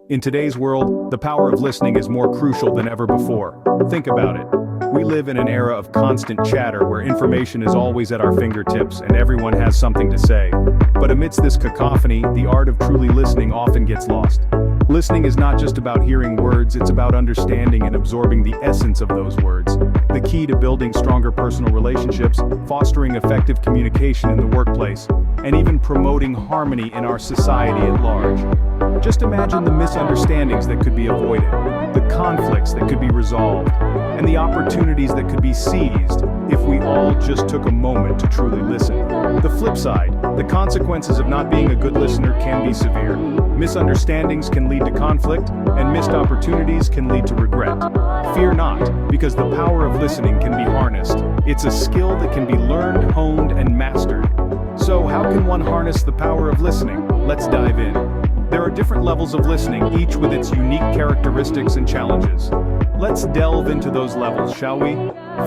In today's world, the power of listening is more crucial than ever before. Think about it. We live in an era of constant chatter where information is always at our fingertips and everyone has something to say. But amidst this cacophony, the art of truly listening often gets lost. Listening is not just about hearing words, it's about understanding and absorbing the essence of those words. The key to building stronger personal relationships, fostering effective communication in the workplace, and even promoting harmony in our society at large. Just imagine the misunderstandings that could be avoided, the conflicts that could be resolved, and the opportunities that could be seized if we all just took a moment to truly listen. The flip side, the consequences of not being a good listener can be severe. Misunderstandings can lead to conflict, and missed opportunities can lead to regret. Fear not, because the power of listening can be harnessed. It's a skill that can be learned, honed, and mastered. So how can one harness the power of listening? Let's dive in. There are different levels of listening, each with its unique characteristics and challenges. Let's delve into those levels, shall we?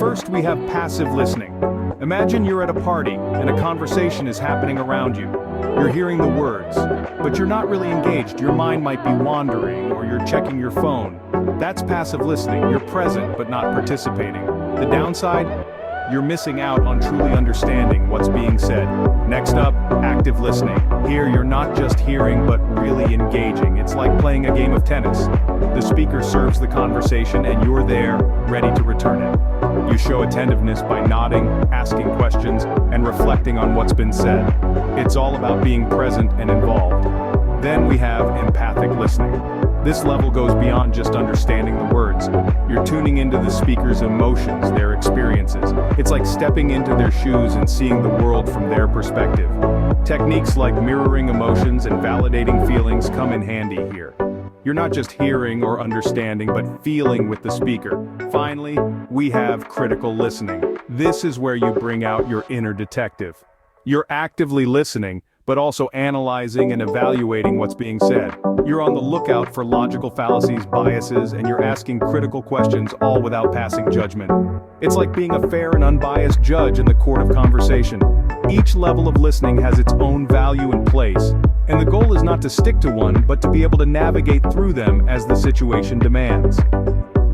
First, we have passive listening. Imagine you're at a party, and a conversation is happening around you. You're hearing the words, but you're not really engaged. Your mind might be wandering, or you're checking your phone. That's passive listening. You're present, but not participating. The downside? You're missing out on truly understanding what's being said. Next up, active listening. Here you're not just hearing, but really engaging. It's like playing a game of tennis. The speaker serves the conversation and you're there, ready to return it. You show attentiveness by nodding, asking questions, and reflecting on what's been said. It's all about being present and involved. Then we have empathic listening. This level goes beyond just understanding the words. You're tuning into the speaker's emotions, their experiences. It's like stepping into their shoes and seeing the world from their perspective. Techniques like mirroring emotions and validating feelings come in handy here. You're not just hearing or understanding, but feeling with the speaker. Finally, we have critical listening. This is where you bring out your inner detective. You're actively listening, but also analyzing and evaluating what's being said. You're on the lookout for logical fallacies, biases, and you're asking critical questions, all without passing judgment. It's like being a fair and unbiased judge in the court of conversation. Each level of listening has its own value and place, and the goal is not to stick to one, but to be able to navigate through them as the situation demands.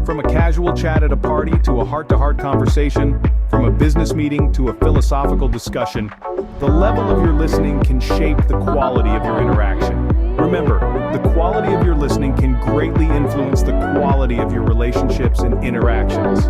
From a casual chat at a party to a heart-to-heart conversation, from a business meeting to a philosophical discussion, the level of your listening can shape the quality of your interaction. Remember, the quality of your listening can greatly influence the quality of your relationships and interactions.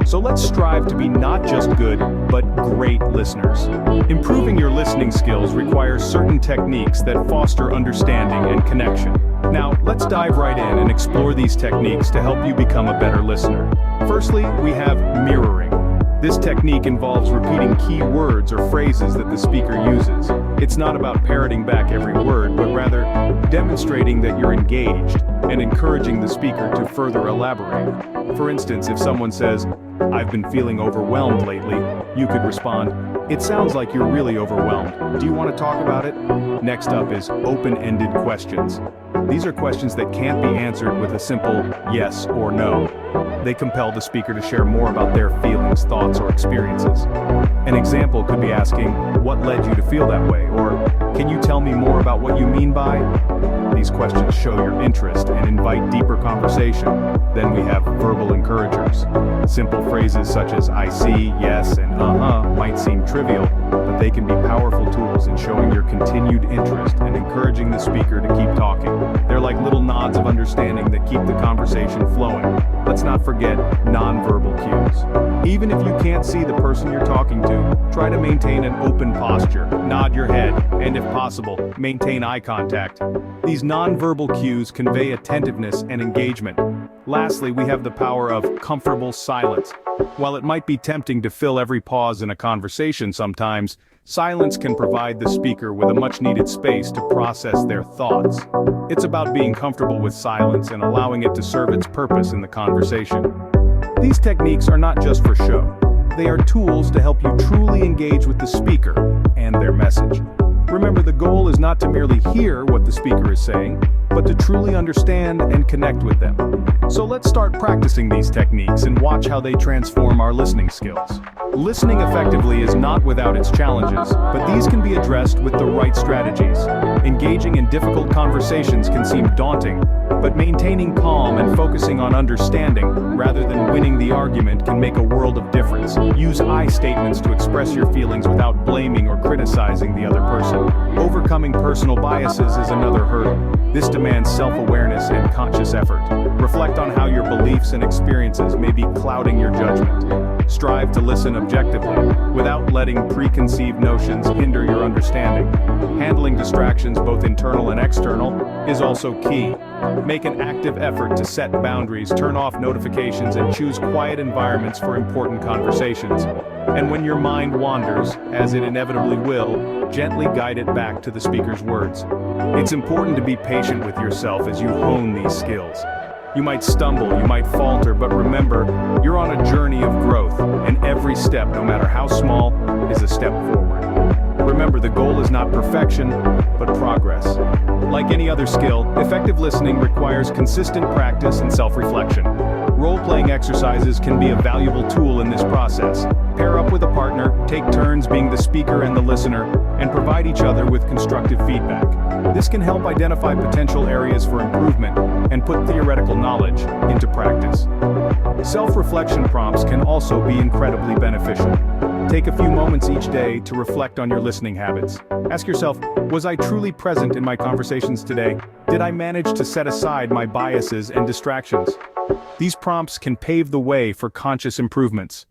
So let's strive to be not just good, but great listeners. Improving your listening skills requires certain techniques that foster understanding and connection. Now, let's dive right in and explore these techniques to help you become a better listener. Firstly, we have mirroring. This technique involves repeating key words or phrases that the speaker uses. It's not about parroting back every word, but rather demonstrating that you're engaged and encouraging the speaker to further elaborate. For instance, if someone says, "I've been feeling overwhelmed lately," you could respond, "It sounds like you're really overwhelmed. Do you want to talk about it?" Next up is open-ended questions. These are questions that can't be answered with a simple yes or no. They compel the speaker to share more about their feelings, thoughts, or experiences. An example could be asking, "What led you to feel that way?" Or, "Can you tell me more about what you mean by?" These questions show your interest and invite deeper conversation. Then we have verbal encouragers. Simple phrases such as "I see," "yes," and "uh-huh" might seem trivial, but they can be powerful tools in showing your continued interest and encouraging the speaker to keep talking. They're like little nods of understanding that keep the conversation flowing. Let's not forget nonverbal cues. Even if you can't see the person you're talking to, try to maintain an open posture, nod your head, and if possible, maintain eye contact. These nonverbal cues convey attentiveness and engagement. Lastly, we have the power of comfortable silence. While it might be tempting to fill every pause in a conversation sometimes, silence can provide the speaker with a much-needed space to process their thoughts. It's about being comfortable with silence and allowing it to serve its purpose in the conversation. These techniques are not just for show. They are tools to help you truly engage with the speaker and their message. Remember, the goal is not to merely hear what the speaker is saying, but to truly understand and connect with them. So let's start practicing these techniques and watch how they transform our listening skills. Listening effectively is not without its challenges, but these can be addressed with the right strategies. Engaging in difficult conversations can seem daunting, but maintaining calm and focusing on understanding, rather than winning the argument, can make a world of difference. Use I statements to express your feelings without blaming or criticizing the other person. Overcoming personal biases is another hurdle. This demands self-awareness and conscious effort. Reflect on how your beliefs and experiences may be clouding your judgment. Strive to listen objectively, without letting preconceived notions hinder your understanding. Handling distractions, both internal and external, is also key. Make an active effort to set boundaries, turn off notifications, and choose quiet environments for important conversations. And when your mind wanders, as it inevitably will, gently guide it back to the speaker's words. It's important to be patient with yourself as you hone these skills. You might stumble, you might falter, but remember, you're on a journey of growth, and every step, no matter how small, is a step forward. Remember, the goal is not perfection, but progress. Like any other skill, effective listening requires consistent practice and self-reflection. Role-playing exercises can be a valuable tool in this process. Pair up with a partner, take turns being the speaker and the listener, and provide each other with constructive feedback. This can help identify potential areas for improvement and put theoretical knowledge into practice. Self-reflection prompts can also be incredibly beneficial. Take a few moments each day to reflect on your listening habits. Ask yourself, was I truly present in my conversations today? Did I manage to set aside my biases and distractions? These prompts can pave the way for conscious improvements.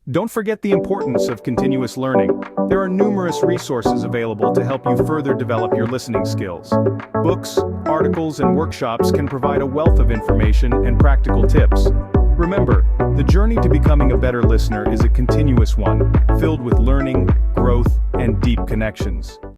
Don't forget the importance of continuous learning. There are numerous resources available to help you further develop your listening skills. Books, articles, and workshops can provide a wealth of information and practical tips. Remember, the journey to becoming a better listener is a continuous one, filled with learning, growth, and deep connections.